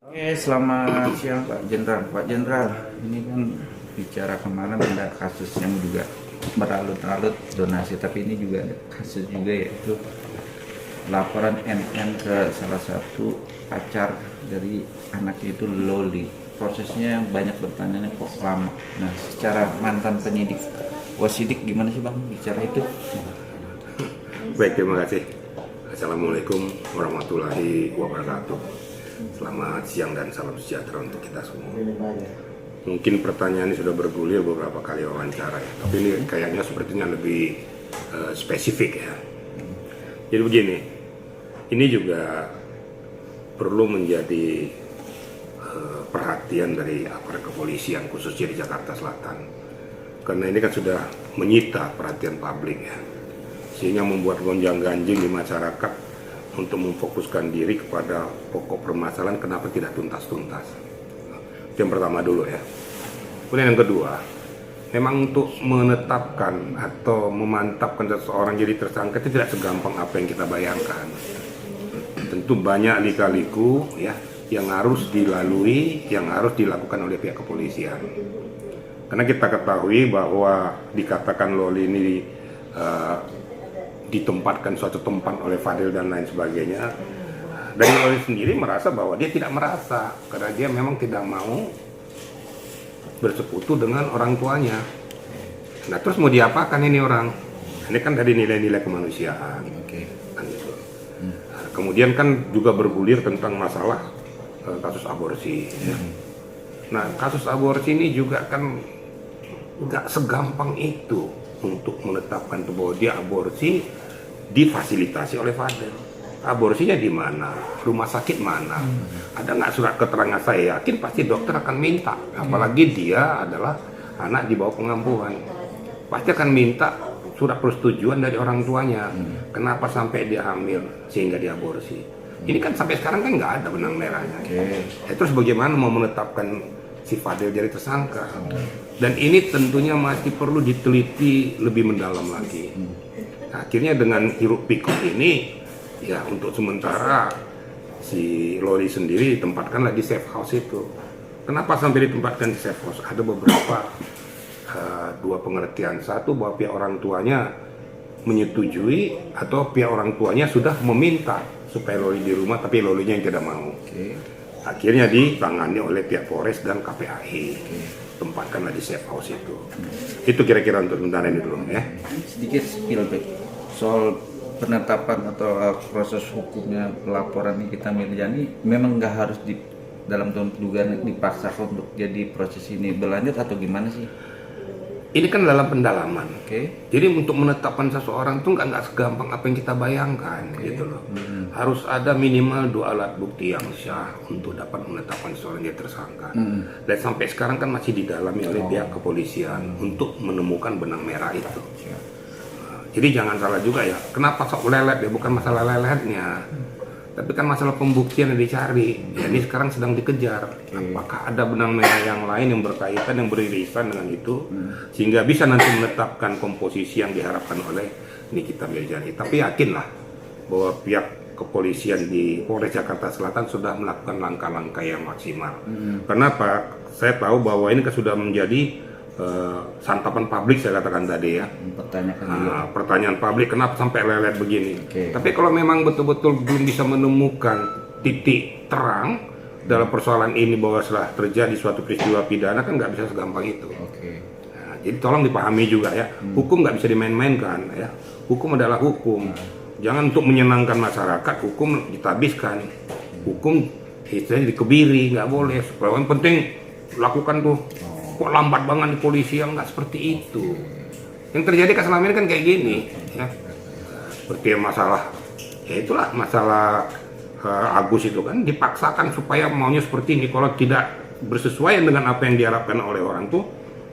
Oke, selamat siang Pak Jenderal. Pak Jenderal, ini kan bicara kemarin ada kasus yang juga berlarut-larut donasi, tapi ini juga ada kasus juga yaitu laporan NN ke salah satu pacar dari anak itu Loli. Prosesnya banyak bertanya kok lama. Nah, secara mantan penyidik Wasidik gimana sih Bang bicara itu? Baik, terima kasih. Assalamualaikum warahmatullahi wabarakatuh. Selamat siang dan salam sejahtera untuk kita semua. Mungkin pertanyaan ini sudah bergulir beberapa kali wawancara ya, tapi ini kayaknya sepertinya lebih spesifik ya. Jadi begini, ini juga perlu menjadi perhatian dari aparat kepolisian khususnya di Jakarta Selatan, karena ini kan sudah menyita perhatian publik ya, sehingga membuat gonjang-ganjing di masyarakat untuk memfokuskan diri kepada pokok permasalahan kenapa tidak tuntas-tuntas. Itu yang pertama dulu ya. Kemudian yang kedua, memang untuk menetapkan atau memantapkan seseorang jadi tersangka itu tidak segampang apa yang kita bayangkan. Tentu banyak lika-liku ya yang harus dilalui, yang harus dilakukan oleh pihak kepolisian. Karena kita ketahui bahwa dikatakan Loli ini ditempatkan suatu tempat oleh Fadil dan lain sebagainya. Dari Loli sendiri merasa bahwa dia tidak merasa, karena dia memang tidak mau bersekutu dengan orang tuanya. Nah terus mau diapakan ini orang? Ini kan dari nilai-nilai kemanusiaan. Kan gitu. Nah, kemudian kan juga bergulir tentang masalah kasus aborsi. Ya. Nah kasus aborsi ini juga kan nggak segampang itu untuk menetapkan bahwa dia aborsi difasilitasi oleh Fadil. Aborsinya di mana? Rumah sakit mana? Ada nggak surat keterangan? Saya yakin pasti dokter akan minta. Apalagi dia adalah anak di bawah pengampuan. Pasti akan minta surat persetujuan dari orang tuanya. Kenapa sampai dia hamil sehingga diaborsi? Ini kan sampai sekarang kan nggak ada benang merahnya. Terus bagaimana mau menetapkan si Fadil jadi tersangka? Dan ini tentunya masih perlu diteliti lebih mendalam lagi. Akhirnya dengan hiruk pikuk ini, ya untuk sementara si Loli sendiri ditempatkanlah di safe house itu. Kenapa sampai ditempatkan di safe house? Ada beberapa dua pengertian. Satu, bahwa pihak orang tuanya menyetujui atau pihak orang tuanya sudah meminta supaya Loli di rumah, tapi Lolinya yang tidak mau. Akhirnya ditangani oleh pihak Polres dan KPAI. Tempatkanlah di safe house itu. Itu kira-kira untuk sementara ini dulu ya. Sedikit spill soal penetapan atau proses hukumnya pelaporan Nikita Mirzani memang nggak harus di dalam dugaan dipaksakan untuk jadi proses ini berlanjut atau gimana sih? Ini kan dalam pendalaman. Jadi untuk menetapkan seseorang tuh nggak segampang apa yang kita bayangkan gitu loh. Harus ada minimal 2 alat bukti yang sah untuk dapat menetapkan seseorang jadi tersangka. Dan sampai sekarang kan masih didalami oleh pihak kepolisian untuk menemukan benang merah itu. Jadi jangan salah juga ya. Kenapa sok lelet ya? Bukan masalah leletnya. Tapi kan masalah pembuktian yang dicari. Jadi sekarang sedang dikejar. Apakah ada benang merah yang lain yang berkaitan, yang beririsan dengan itu, sehingga bisa nanti menetapkan komposisi yang diharapkan oleh Nikita Mirzani. Tapi yakinlah bahwa pihak kepolisian di Polres Jakarta Selatan sudah melakukan langkah-langkah yang maksimal. Kenapa? Saya tahu bahwa ini kan sudah menjadi santapan publik, saya katakan tadi ya. Pertanyaan publik, kenapa sampai lelet begini? Tapi kalau memang betul-betul belum bisa menemukan titik terang dalam persoalan ini bahwa setelah terjadi suatu peristiwa pidana, kan nggak bisa segampang itu. Nah, jadi tolong dipahami juga ya, hukum nggak bisa dimain-mainkan ya. Hukum adalah hukum. Jangan untuk menyenangkan masyarakat, hukum ditabiskan. Hukum istilahnya dikebiri, nggak boleh. Supaya yang penting lakukan tuh. Kok lambat banget di polisi, yang nggak seperti itu. Yang terjadi kan selama ini kan kayak gini ya. Seperti masalah, ya itulah masalah Agus itu kan dipaksakan supaya maunya seperti ini. Kalau tidak bersesuaian dengan apa yang diharapkan oleh orang tuh,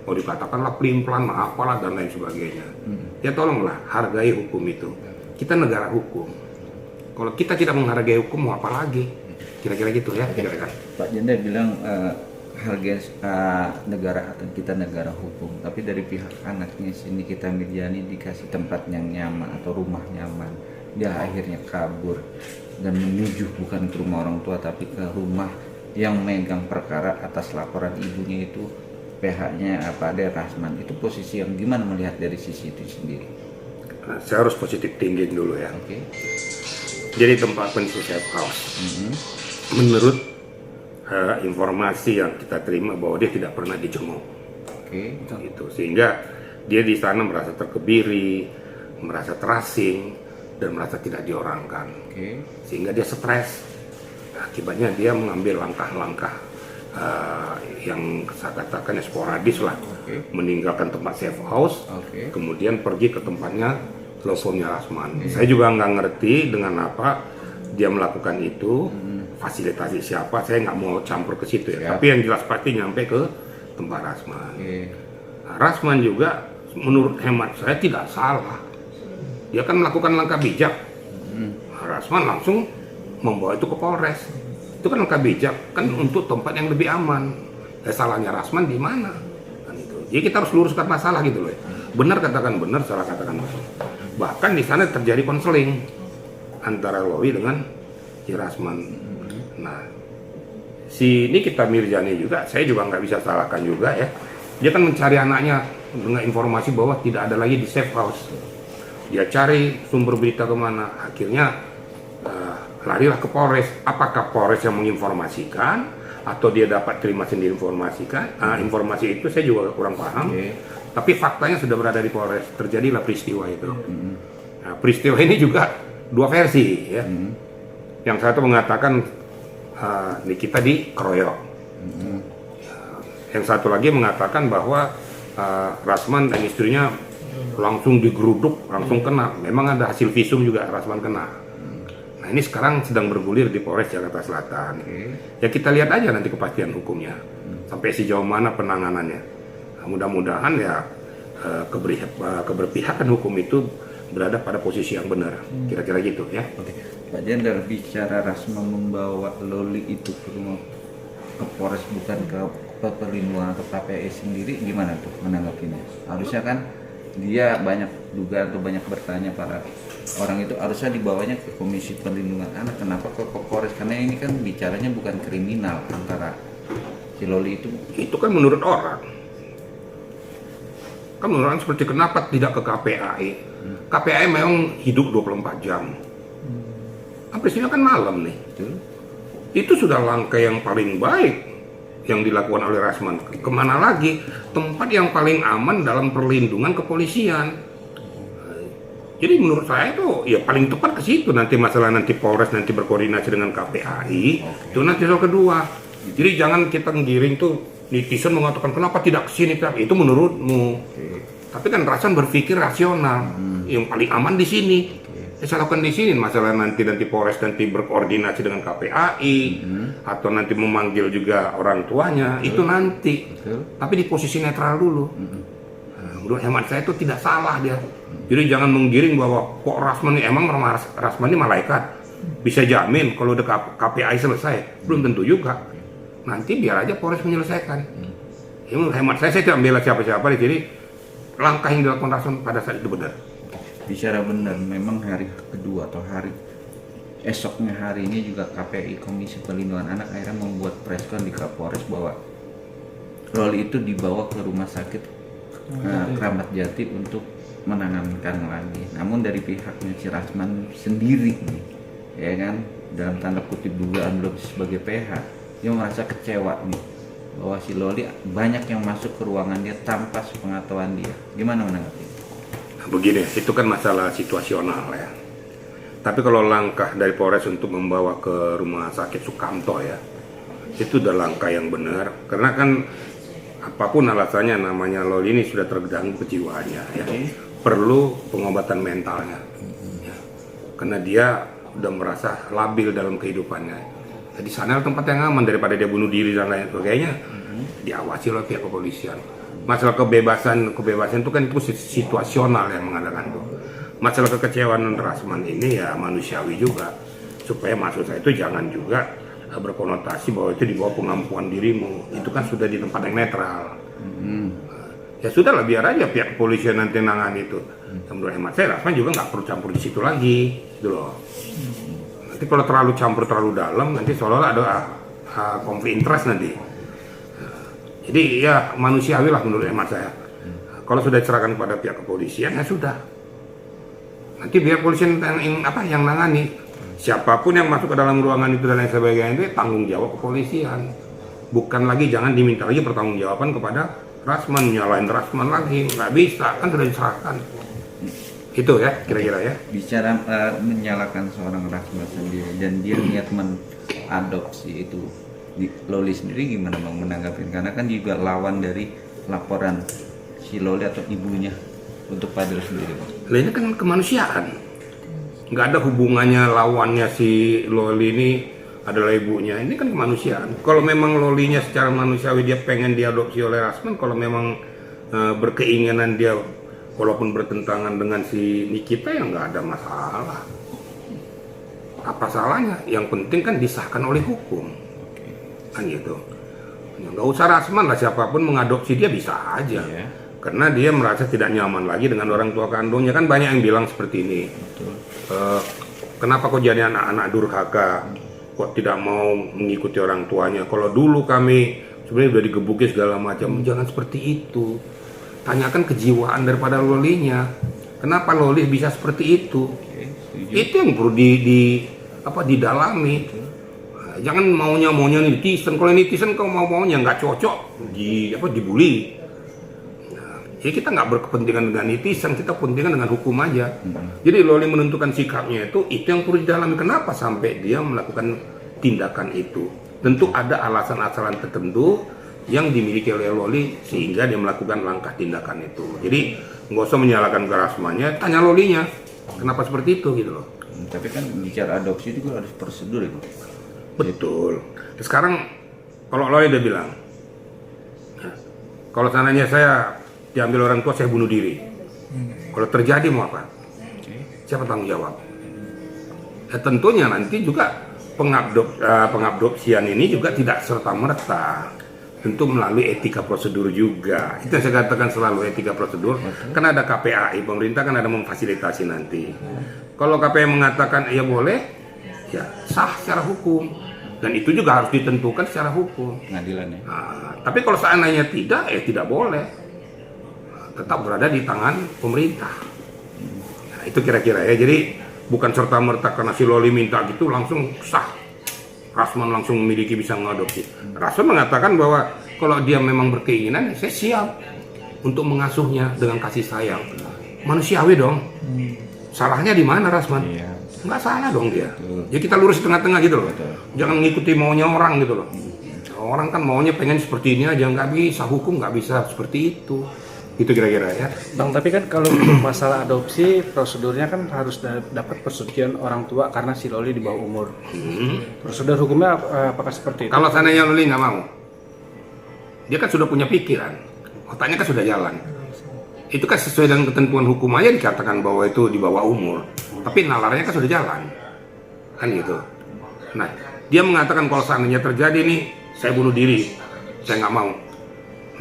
mau dikatakanlah pelin-pelan, apalah dan lain sebagainya. Ya tolonglah hargai hukum itu. Kita negara hukum. Kalau kita tidak menghargai hukum, mau apa lagi? Kira-kira gitu ya. Kira-kira. Pak Jenda bilang harga negara atau kita negara hukum, tapi dari pihak anaknya sini Nikita Mirzani dikasih tempat yang nyaman atau rumah nyaman, dia akhirnya kabur dan menuju bukan ke rumah orang tua tapi ke rumah yang megang perkara atas laporan ibunya itu PH-nya apa ada Rasman, itu posisi yang gimana melihat dari sisi itu sendiri? Nah, saya harus positif thinking dulu ya. Oke. Jadi tempat pensi safe house, menurut informasi yang kita terima bahwa dia tidak pernah dijenguk. Oke. Gitu. Sehingga dia di sana merasa terkebiri, merasa terasing, dan merasa tidak diorangkan. Oke. Sehingga dia stres. Akibatnya dia mengambil langkah-langkah yang saya katakan sporadis lah. Oke. Meninggalkan tempat safe house, Oke. kemudian pergi ke tempatnya teleponnya Rasman. Saya juga nggak ngerti dengan apa dia melakukan itu, fasilitasi siapa, saya nggak mau campur ke situ ya. Tapi yang jelas pasti nyampe ke tempat Rasman. Nah, Rasman juga menurut hemat saya tidak salah. Dia kan melakukan langkah bijak. Rasman langsung membawa itu ke Polres. Itu kan langkah bijak, kan untuk tempat yang lebih aman. Salahnya Rasman di mana? Kan itu. Jadi kita harus luruskan masalah gitu loh. Benar katakan benar, salah katakan salah. Bahkan di sana terjadi konseling antara Loli dengan si Rasman. Nah, si Nikita Mirzani juga, saya juga nggak bisa salahkan juga ya. Dia kan mencari anaknya dengan informasi bahwa tidak ada lagi di safe house. Dia cari sumber berita kemana, akhirnya larilah ke Polres. Apakah Polres yang menginformasikan atau dia dapat terima sendiri informasi itu saya juga kurang paham. Tapi faktanya sudah berada di Polres, terjadilah peristiwa itu. Nah, peristiwa ini juga dua versi ya. Yang satu mengatakan Nikita dikeroyok. Yang satu lagi mengatakan bahwa Rasman dan istrinya langsung digeruduk, langsung kena. Memang ada hasil visum juga Rasman kena. Nah ini sekarang sedang bergulir di Polres Jakarta Selatan. Ya kita lihat aja nanti kepastian hukumnya, sampai sejauh mana penanganannya. Nah, mudah-mudahan ya keberpihakan hukum itu berada pada posisi yang benar. Kira-kira gitu ya. Oke. Pak Jenderal, bicara Rasman membawa Loli itu ke Polres bukan ke perlindungan atau KPI sendiri, gimana tuh menanggapinya? Harusnya kan dia banyak dugaan atau banyak bertanya para orang itu, harusnya dibawanya ke Komisi Perlindungan Anak. Kenapa ke Polres? Karena ini kan bicaranya bukan kriminal antara si Loli itu. Itu kan menurut orang. Kan menurut orang seperti kenapa tidak ke KPAI? KPAI memang hidup 24 jam. Peristiwa kan malam nih. Itu sudah langkah yang paling baik yang dilakukan oleh Rasman. Kemana lagi? Tempat yang paling aman dalam perlindungan kepolisian. Jadi menurut saya itu ya paling tepat ke situ. Nanti masalah nanti Polres nanti berkoordinasi dengan KPAI. Itu nanti soal kedua. Jadi jangan kita ngiring tuh netizen mengatakan kenapa tidak kesini, itu menurutmu. Tapi kan Rasman berpikir rasional. Yang paling aman di sini. Saya lakukan di sini. Masalah nanti Polres nanti berkoordinasi dengan KPAI atau nanti memanggil juga orang tuanya, itu nanti. Tapi di posisi netral dulu. Menurut hemat saya itu tidak salah dia. Jadi jangan menggiring bahwa kok Rasman ini emang Rasman ini malaikat. Bisa jamin kalau udah KPAI selesai? Belum tentu juga. Nanti biar aja Polres menyelesaikan. Ya, menurut hemat saya tidak membela siapa-siapa di sini. Langkah yang dilakukan Rasman pada saat itu benar. Bicara benar, memang hari kedua atau esoknya hari ini juga KPI Komisi Perlindungan Anak akhirnya membuat preskon di Kapolres bahwa Loli itu dibawa ke rumah sakit Kramat Jati untuk menangankan lagi. Namun dari pihaknya si Rasman sendiri, ya kan, dalam tanda kutip dugaan belum sebagai PH, dia merasa kecewa nih bahwa si Loli banyak yang masuk ke ruangan dia tanpa sepengetahuan dia. Gimana menanggapi? Begini, itu kan masalah situasional ya. Tapi kalau langkah dari Polres untuk membawa ke rumah sakit Sukamto ya, itu udah langkah yang benar. Karena kan apapun alasannya namanya Loli ini sudah terganggu kejiwaannya ya. Perlu pengobatan mentalnya. Ya. Karena dia udah merasa labil dalam kehidupannya. Jadi sana tempat yang aman daripada dia bunuh diri dan lain sebagainya. Diawasi oleh pihak kepolisian. Masalah kebebasan itu kan itu situasional yang mengatakan itu. Masalah kekecewaan Rasman ini ya manusiawi juga. Supaya maksud saya itu jangan juga berkonotasi bahwa itu di bawah pengampuan dirimu. Itu kan sudah di tempat yang netral. Ya sudahlah, biar aja pihak kepolisian nanti nangani itu. Menurut hemat saya Rasman juga nggak perlu campur di situ lagi, gitu loh. Nanti kalau terlalu campur terlalu dalam, nanti seolah-olah konflik interest nanti. Jadi ya manusiawi lah menurut hemat saya. Kalau sudah diserahkan kepada pihak kepolisian ya sudah. Nanti biar polisian yang nangani. Siapapun yang masuk ke dalam ruangan itu dan lain sebagainya itu tanggung jawab kepolisian. Bukan lagi, jangan diminta lagi pertanggungjawaban kepada Rasman, nyalain Rasman lagi, nggak bisa, kan sudah diserahkan. Itu ya kira-kira ya. Bicara menyalahkan seorang Rasman sendiri dan dia niat mengadopsi itu, Loli sendiri gimana Bang menanggapi? Karena kan juga lawan dari laporan si Loli atau ibunya untuk Fadil sendiri Bang. Nah, ini kan kemanusiaan, nggak ada hubungannya lawannya si Loli ini adalah ibunya. Ini kan kemanusiaan. Kalau memang Lolinya secara manusiawi dia pengen diadopsi oleh Rasman, kalau memang berkeinginan dia walaupun bertentangan dengan si Nikita ya nggak ada masalah. Apa salahnya? Yang penting kan disahkan oleh hukum, kan gitu. Nggak usah Rasman lah, siapapun mengadopsi dia bisa aja. Iya. Karena dia merasa tidak nyaman lagi dengan orang tua kandungnya. Kan banyak yang bilang seperti ini. Kenapa kok jadi anak-anak durhaka? Kok tidak mau mengikuti orang tuanya? Kalau dulu kami sebenarnya udah digebuki segala macam. Jangan seperti itu. Tanyakan kejiwaan daripada Lolinya. Kenapa Loli bisa seperti itu? Itu yang perlu didalami. Jangan maunya netizen. Kalau netizen kau maunya nggak cocok dibully. Jadi kita nggak berkepentingan dengan netizen, kita kepentingan dengan hukum aja. Jadi Loli menentukan sikapnya itu yang perlu didalami. Kenapa sampai dia melakukan tindakan itu? Tentu ada alasan-alasan tertentu yang dimiliki oleh Loli sehingga dia melakukan langkah tindakan itu. Jadi nggak usah menyalahkan ke Rasmannya, tanya Lolinya kenapa seperti itu gitu loh. Tapi kan bicara adopsi itu harus prosedur itu. Betul. Sekarang kalau Loli udah bilang, kalau seandainya saya diambil orang tua, saya bunuh diri. Kalau terjadi mau apa? Siapa tanggung jawab? Ya, tentunya nanti juga pengabdopsian ini juga tidak serta-merta. Tentu melalui etika prosedur juga. Itu yang saya katakan selalu etika prosedur. Kan ada KPAI, pemerintah kan ada memfasilitasi nanti. Kalau KPAI mengatakan ya boleh, ya sah secara hukum. Dan itu juga harus ditentukan secara hukum. Pengadilan ya. Nah, tapi kalau seandainya tidak, ya tidak boleh. Tetap berada di tangan pemerintah. Nah, itu kira-kira ya. Jadi bukan serta-merta karena si Loli minta gitu langsung sah. Rasman langsung memiliki bisa mengadopsi. Rasman mengatakan bahwa kalau dia memang berkeinginan, saya siap untuk mengasuhnya dengan kasih sayang. Manusiawi dong. Salahnya di mana Rasman? Iya. Nggak salah dong dia. Jadi kita lurus di tengah-tengah gitu loh. Jangan mengikuti maunya orang gitu loh. Orang kan maunya pengen seperti ini aja, nggak bisa. Hukum nggak bisa seperti itu. Itu kira-kira ya. Bang, tapi kan kalau masalah adopsi prosedurnya kan harus dapat persetujuan orang tua karena si Loli di bawah umur. Prosedur hukumnya apakah seperti itu? Kalau seandainya Loli nggak mau, dia kan sudah punya pikiran, otaknya kan sudah jalan. Itu kan sesuai dengan ketentuan hukum aja dikatakan bahwa itu di bawah umur. Tapi nalarnya kan sudah jalan, kan gitu. Nah, dia mengatakan kalau seandainya terjadi nih, saya bunuh diri, saya nggak mau.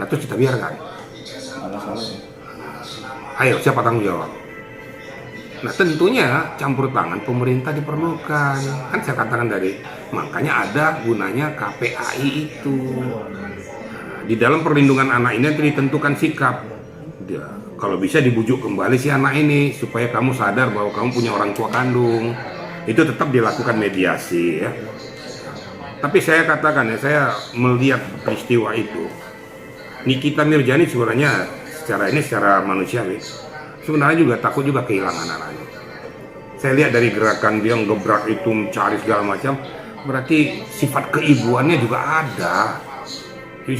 Nah, terus kita biarkan. Ayo, siapa tanggung jawab? Nah, tentunya campur tangan pemerintah diperlukan. Kan saya katakan tadi, makanya ada gunanya KPAI itu. Nah, di dalam perlindungan anak ini nanti ditentukan sikap. Kalau bisa dibujuk kembali si anak ini supaya kamu sadar bahwa kamu punya orang tua kandung. Itu tetap dilakukan mediasi ya. Tapi saya katakan ya, saya melihat peristiwa itu. Nikita Mirjani sebenarnya secara manusiawi sebenarnya juga takut juga kehilangan anaknya. Saya lihat dari gerakan dia ngebrak itu mencari segala macam, berarti sifat keibuannya juga ada. Jadi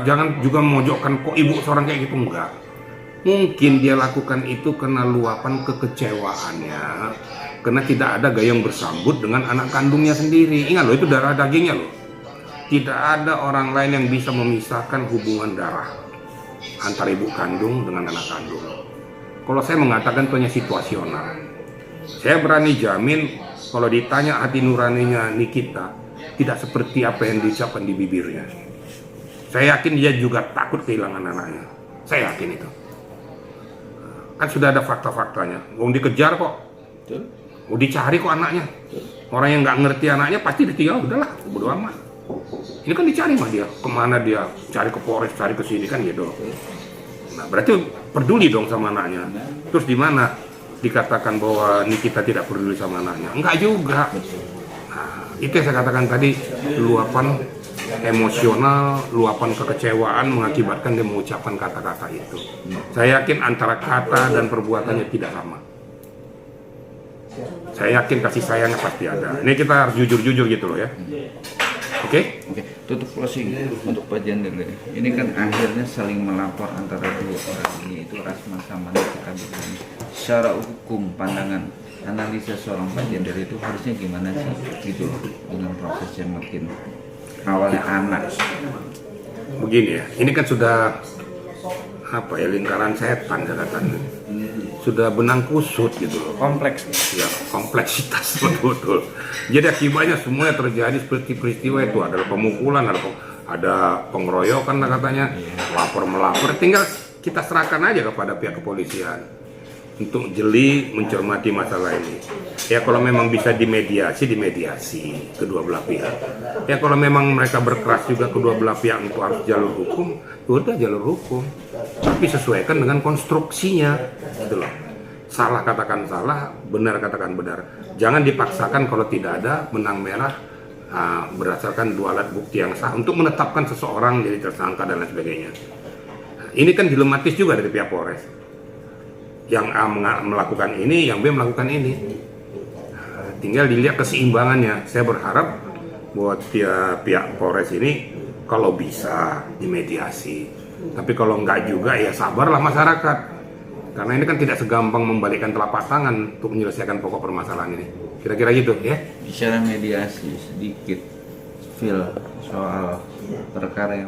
jangan juga memojokkan kok ibu seorang kayak gitu, enggak. Mungkin dia lakukan itu karena luapan kekecewaannya, karena tidak ada gayung bersambut dengan anak kandungnya sendiri. Ingat loh, itu darah dagingnya loh. Tidak ada orang lain yang bisa memisahkan hubungan darah antara ibu kandung dengan anak kandung. Kalau saya mengatakan itu hanya situasional. Saya berani jamin kalau ditanya hati nuraninya Nikita, tidak seperti apa yang diucapkan di bibirnya. Saya yakin dia juga takut kehilangan anaknya. Saya yakin itu. Kan sudah ada fakta-faktanya. Mau dikejar kok. Mau dicari kok anaknya. Orang yang nggak ngerti anaknya pasti ditinggal, udahlah, bodo amat. Ini kan dicari mah dia, kemana dia, cari ke Polres, cari ke sini kan gitu. Nah, berarti peduli dong sama anaknya. Terus di mana dikatakan bahwa Nikita tidak peduli sama anaknya? Enggak juga. Nah, itu yang saya katakan tadi, luapan emosional, luapan kekecewaan mengakibatkan dia mengucapkan kata-kata itu. Saya yakin antara kata dan perbuatannya tidak sama. Saya yakin kasih sayangnya pasti ada. Ini kita harus jujur-jujur gitu loh ya. Oke? Oke, tutup closing untuk Pak Jenderal. Ini kan akhirnya saling melapor antara dua orang ini, itu Rasma sama Nikita Mirzani. Secara hukum pandangan analisa seorang Pak Jenderal itu harusnya gimana sih gitu loh, dengan prosesnya makin awalnya anak. Begini ya, ini kan sudah apa ya, lingkaran setan katanya. Sudah benang kusut gitu loh. Kompleks. Ya, kompleksitas betul-betul. Jadi akibatnya semuanya terjadi seperti peristiwa itu, ada pemukulan, ada pengeroyokan katanya, lapor melapor, tinggal kita serahkan aja kepada pihak kepolisian untuk jeli mencermati masalah ini. Ya kalau memang bisa dimediasi kedua belah pihak. Ya kalau memang mereka berkeras juga kedua belah pihak untuk harus jalur hukum, ya udah jalur hukum. Tapi sesuaikan dengan konstruksinya, gitu loh. Salah katakan salah, benar katakan benar. Jangan dipaksakan kalau tidak ada benang merah berdasarkan dua alat bukti yang sah untuk menetapkan seseorang jadi tersangka dan lain sebagainya. Ini kan dilematis juga dari pihak Polres. Yang A melakukan ini, yang B melakukan ini. Tinggal dilihat keseimbangannya. Saya berharap buat pihak Polres ini kalau bisa dimediasi. Tapi kalau enggak juga ya sabarlah masyarakat. Karena ini kan tidak segampang membalikkan telapak tangan untuk menyelesaikan pokok permasalahan ini. Kira-kira gitu ya. Bicara mediasi sedikit, Phil, soal perkara yang